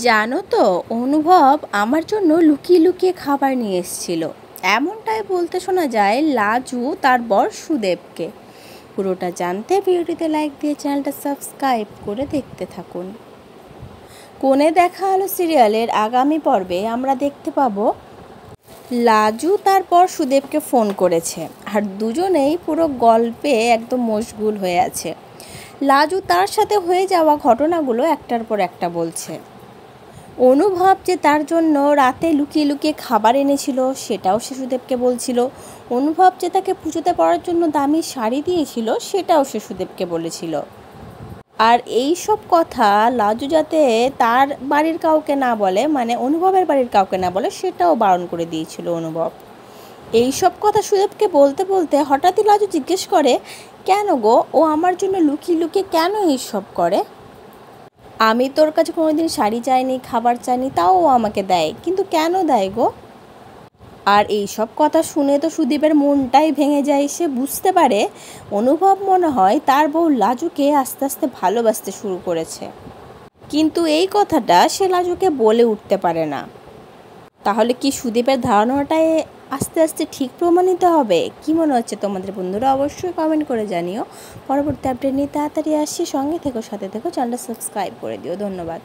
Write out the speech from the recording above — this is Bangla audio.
জানো তো, অনুভব আমার জন্য লুকিয়ে লুকিয়ে খাবার নিয়ে এসেছিল। এমনটাই বলতে শোনা যায় লাজু তার বর সুদেবকে। পুরোটা জানতে ভিডিওটিতে লাইক দিয়ে চ্যানেলটা সাবস্ক্রাইব করে দেখতে থাকুন। কোণে দেখা আলো সিরিয়ালের আগামী পর্বে আমরা দেখতে পাবো লাজু তার বর সুদেবকে ফোন করেছে, আর দুজনেই পুরো গল্পে একদম মশগুল হয়ে আছে। লাজু তার সাথে হয়ে যাওয়া ঘটনাগুলো একটার পর একটা বলছে। অনুভব যে তার জন্য রাতে লুকিয়ে লুকিয়ে খাবার এনেছিল সেটাও সে সুদেবকে বলছিল। অনুভব যে তাকে পুজোতে পরার জন্য দামি শাড়ি দিয়েছিল সেটাও সে সুদেবকে বলেছিল। আর এই সব কথা লাজু যাতে তার বাড়ির কাউকে না বলে, মানে অনুভবের বাড়ির কাউকে না বলে, সেটাও বারণ করে দিয়েছিল অনুভব। এই সব কথা সুদেবকে বলতে বলতে হঠাৎই লাজু জিজ্ঞেস করে, কেন গো, ও আমার জন্য লুকিয়ে লুকিয়ে কেন এইসব করে? আমি তোর কাছে কোনোদিন শাড়ি চাইনি, খাবার চাইনি, তাও ও আমাকে দেয়, কিন্তু কেন দেয় গো? আর এই সব কথা শুনে তো সুদীপের মনটাই ভেঙে যায়। সে বুঝতে পারে অনুভব মনে হয় তার বউ লাজুকে আস্তে আস্তে ভালোবাসতে শুরু করেছে, কিন্তু এই কথাটা সে লাজুকে বলে উঠতে পারে না। তাহলে কি সুদীপের ধারণাটাই আস্তে আস্তে ঠিক প্রমাণিত হবে? কি মনে হচ্ছে তোমাদের বন্ধুরা? অবশ্যই কমেন্ট করে জানিও। পরবর্তী আপডেট নিয়ে তাড়াতাড়ি আসছি, সঙ্গে থেকো, সাথে থেকো, চ্যানেলটা সাবস্ক্রাইব করে দিও। ধন্যবাদ।